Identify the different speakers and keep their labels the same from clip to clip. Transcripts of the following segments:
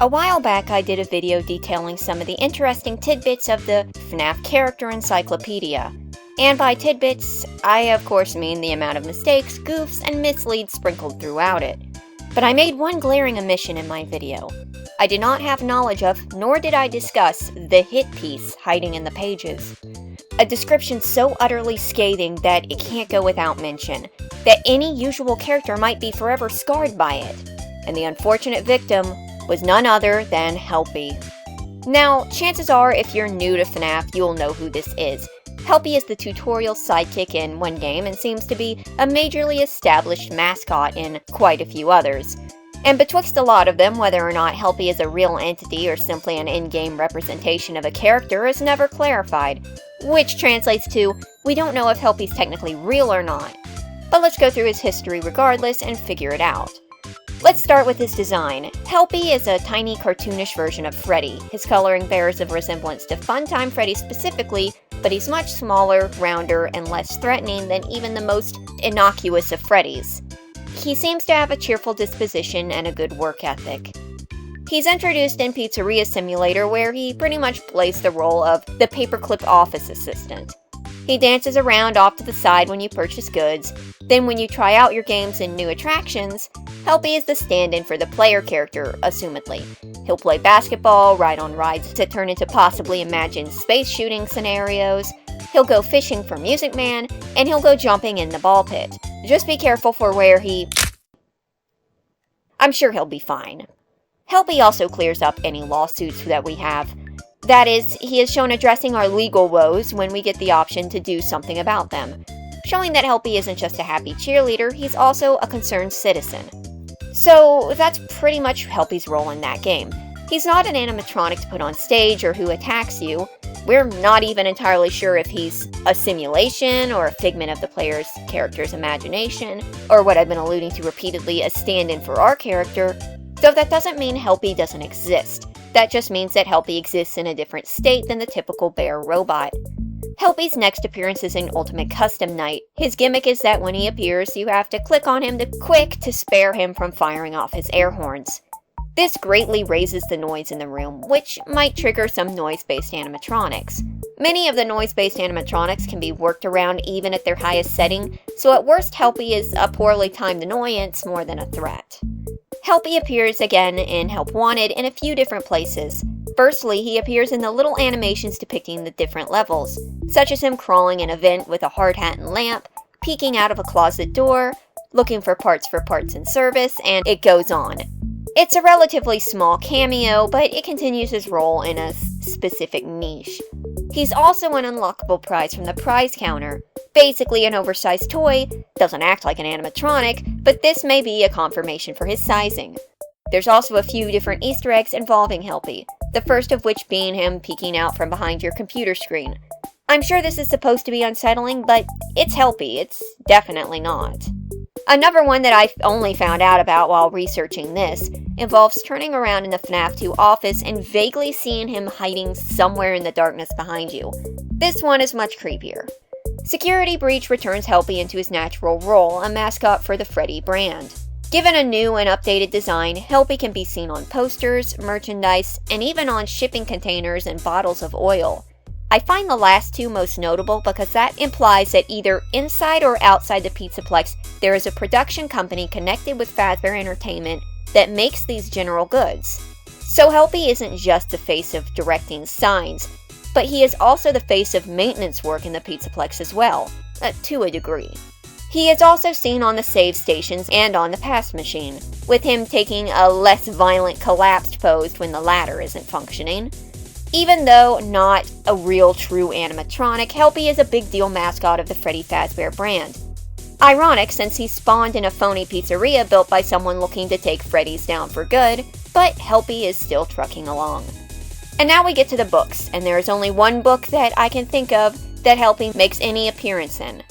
Speaker 1: A while back I did a video detailing some of the interesting tidbits of the Fnaf Character Encyclopedia. And by tidbits, I of course mean the amount of mistakes, goofs, and misleads sprinkled throughout it. But I made one glaring omission in my video. I did not have knowledge of, nor did I discuss, the hit piece hiding in the pages. A description so utterly scathing that it can't go without mention, that any usual character might be forever scarred by it. And the unfortunate victim was none other than Helpy. Now, chances are if you're new to Fnaf, you'll know who this is. Helpy is the tutorial sidekick in one game and seems to be a majorly established mascot in quite a few others. And betwixt a lot of them, whether or not Helpy is a real entity or simply an in-game representation of a character is never clarified, which translates to, we don't know if Helpy's technically real or not. But let's go through his history regardless and figure it out. Let's start with his design. Helpy is a tiny cartoonish version of Freddy. His coloring bears a resemblance to Funtime Freddy specifically, but he's much smaller, rounder, and less threatening than even the most innocuous of Freddys. He seems to have a cheerful disposition and a good work ethic. He's introduced in Pizzeria Simulator, where he pretty much plays the role of the paperclip office assistant. He dances around off to the side when you purchase goods. Then when you try out your games in new attractions, Helpy is the stand-in for the player character, assumedly. He'll play basketball, ride on rides that turn into possibly imagined space shooting scenarios, he'll go fishing for Music Man, and he'll go jumping in the ball pit. Just be careful for where I'm sure he'll be fine. Helpy also clears up any lawsuits that we have. That is, he is shown addressing our legal woes when we get the option to do something about them. Showing that Helpy isn't just a happy cheerleader, he's also a concerned citizen. So that's pretty much Helpy's role in that game. He's not an animatronic to put on stage or who attacks you. We're not even entirely sure if he's a simulation or a figment of the player's character's imagination, or what I've been alluding to repeatedly, a stand-in for our character, though that doesn't mean Helpy doesn't exist. That just means that Helpy exists in a different state than the typical bear robot. Helpy's next appearance is in Ultimate Custom Night. His gimmick is that when he appears, you have to click on him to spare him from firing off his air horns. This greatly raises the noise in the room, which might trigger some noise-based animatronics. Many of the noise-based animatronics can be worked around even at their highest setting, so at worst Helpy is a poorly timed annoyance more than a threat. Helpy appears again in Help Wanted in a few different places. Firstly, he appears in the little animations depicting the different levels, such as him crawling in a vent with a hard hat and lamp, peeking out of a closet door, looking for parts in service, and it goes on. It's a relatively small cameo, but it continues his role in a specific niche. He's also an unlockable prize from the prize counter. Basically an oversized toy, doesn't act like an animatronic, but this may be a confirmation for his sizing. There's also a few different Easter eggs involving Helpy, the first of which being him peeking out from behind your computer screen. I'm sure this is supposed to be unsettling, but it's Helpy, it's definitely not. Another one that I only found out about while researching this involves turning around in the FNAF 2 office and vaguely seeing him hiding somewhere in the darkness behind you. This one is much creepier. Security Breach returns Helpy into his natural role, a mascot for the Freddy brand. Given a new and updated design, Helpy can be seen on posters, merchandise, and even on shipping containers and bottles of oil. I find the last two most notable because that implies that either inside or outside the Pizzaplex there is a production company connected with Fazbear Entertainment that makes these general goods. So Helpy isn't just the face of directing signs, but he is also the face of maintenance work in the Pizzaplex as well, to a degree. He is also seen on the save stations and on the pass machine, with him taking a less violent collapsed pose when the latter isn't functioning. Even though not a real true animatronic, Helpy is a big deal mascot of the Freddy Fazbear brand. Ironic since he spawned in a phony pizzeria built by someone looking to take Freddy's down for good, but Helpy is still trucking along. And now we get to the books, and there is only one book that I can think of that Helpy makes any appearance in.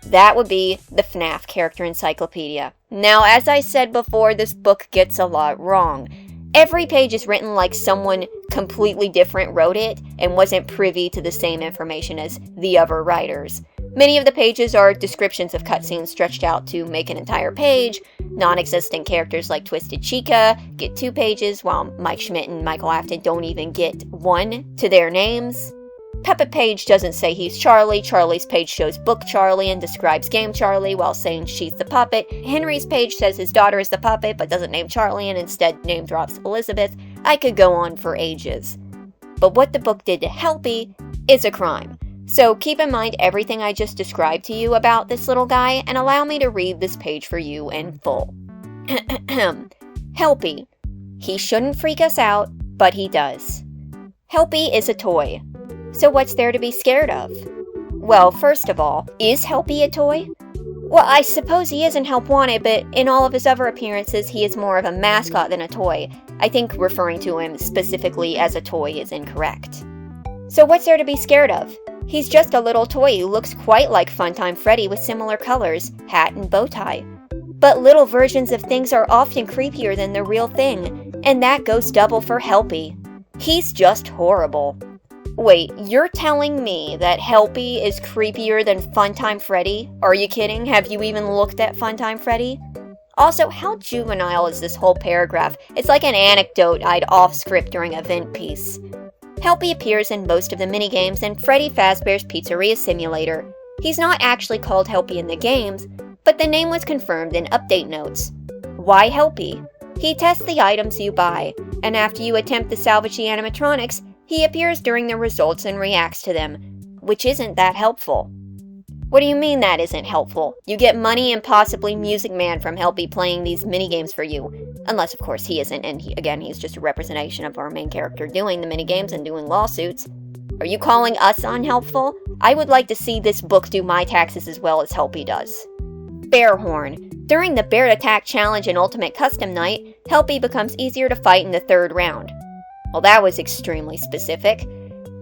Speaker 1: That would be the Fnaf Character Encyclopedia. Now, as I said before, this book gets a lot wrong. Every page is written like someone completely different wrote it and wasn't privy to the same information as the other writers. Many of the pages are descriptions of cutscenes stretched out to make an entire page. Non-existent characters like Twisted Chica get 2 pages, while Mike Schmidt and Michael Afton don't even get 1 to their names. Puppet page doesn't say he's Charlie. Charlie's page shows Book Charlie and describes Game Charlie while saying she's the puppet. Henry's page says his daughter is the puppet but doesn't name Charlie and instead name drops Elizabeth. I could go on for ages. But what the book did to Helpy is a crime. So keep in mind everything I just described to you about this little guy and allow me to read this page for you in full. Helpy. He shouldn't freak us out, but he does. Helpy is a toy. So what's there to be scared of? Well, first of all, is Helpy a toy? Well, I suppose he is in Help Wanted, but in all of his other appearances, he is more of a mascot than a toy. I think referring to him specifically as a toy is incorrect. So what's there to be scared of? He's just a little toy who looks quite like Funtime Freddy with similar colors, hat and bow tie. But little versions of things are often creepier than the real thing, and that goes double for Helpy. He's just horrible. Wait, you're telling me that Helpy is creepier than Funtime Freddy? Are you kidding? Have you even looked at Funtime Freddy? Also, how juvenile is this whole paragraph? It's like an anecdote I'd off-script during a vent piece. Helpy appears in most of the minigames in Freddy Fazbear's Pizzeria Simulator. He's not actually called Helpy in the games, but the name was confirmed in update notes. Why Helpy? He tests the items you buy, and after you attempt to salvage the animatronics, he appears during the results and reacts to them, which isn't that helpful. What do you mean that isn't helpful? You get money and possibly Music Man from Helpy playing these minigames for you. Unless, of course, he isn't, and he's just a representation of our main character doing the minigames and doing lawsuits. Are you calling us unhelpful? I would like to see this book do my taxes as well as Helpy does. Bear Horn. During the Bear Attack Challenge and Ultimate Custom Night, Helpy becomes easier to fight in the 3rd round. Well, that was extremely specific.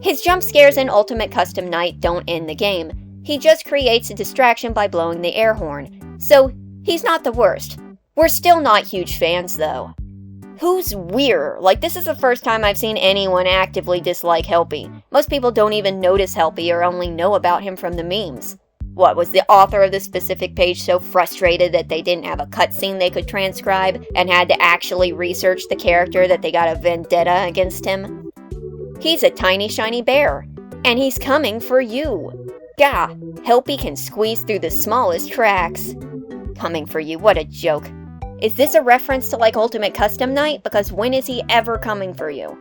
Speaker 1: His jump scares in Ultimate Custom Night don't end the game. He just creates a distraction by blowing the air horn. So, he's not the worst. We're still not huge fans, though. Who's we're? Like, this is the first time I've seen anyone actively dislike Helpy. Most people don't even notice Helpy or only know about him from the memes. What, was the author of this specific page so frustrated that they didn't have a cutscene they could transcribe and had to actually research the character that they got a vendetta against him? He's a tiny shiny bear, and he's coming for you. Gah, Helpy can squeeze through the smallest cracks. Coming for you, what a joke. Is this a reference to like Ultimate Custom Night? Because when is he ever coming for you?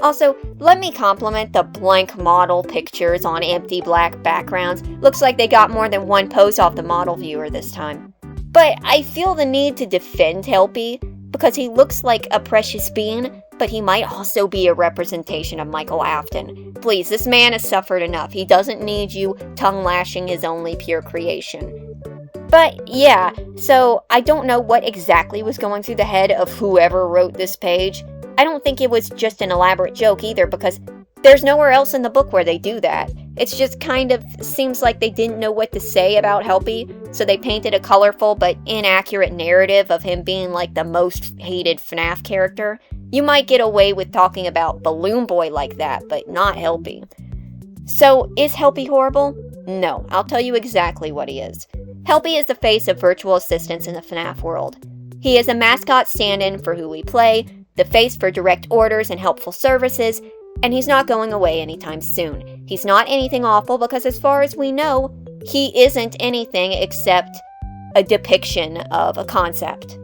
Speaker 1: Also, let me compliment the blank model pictures on empty black backgrounds. Looks like they got more than one pose off the model viewer this time. But I feel the need to defend Helpy because he looks like a precious being, but he might also be a representation of Michael Afton. Please, this man has suffered enough. He doesn't need you tongue-lashing his only pure creation. But yeah, so I don't know what exactly was going through the head of whoever wrote this page. I don't think it was just an elaborate joke either, because there's nowhere else in the book where they do that. It's just kind of seems like they didn't know what to say about Helpy, so they painted a colorful but inaccurate narrative of him being like the most hated Fnaf character. You might get away with talking about Balloon Boy like that, but not Helpy. So, is Helpy horrible? No, I'll tell you exactly what he is. Helpy is the face of virtual assistants in the Fnaf world. He is a mascot stand-in for who we play, the face for direct orders and helpful services, and he's not going away anytime soon. He's not anything awful because as far as we know, he isn't anything except a depiction of a concept.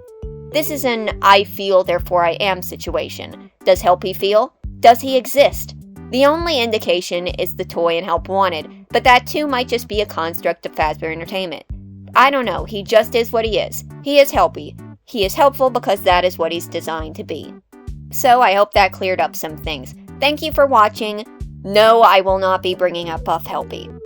Speaker 1: This is an I feel, therefore I am situation. Does Helpy feel? Does he exist? The only indication is the toy in Help Wanted, but that too might just be a construct of Fazbear Entertainment. I don't know, he just is what he is. He is Helpy. He is helpful because that is what he's designed to be. So I hope that cleared up some things. Thank you for watching. No, I will not be bringing up Buff Helpy.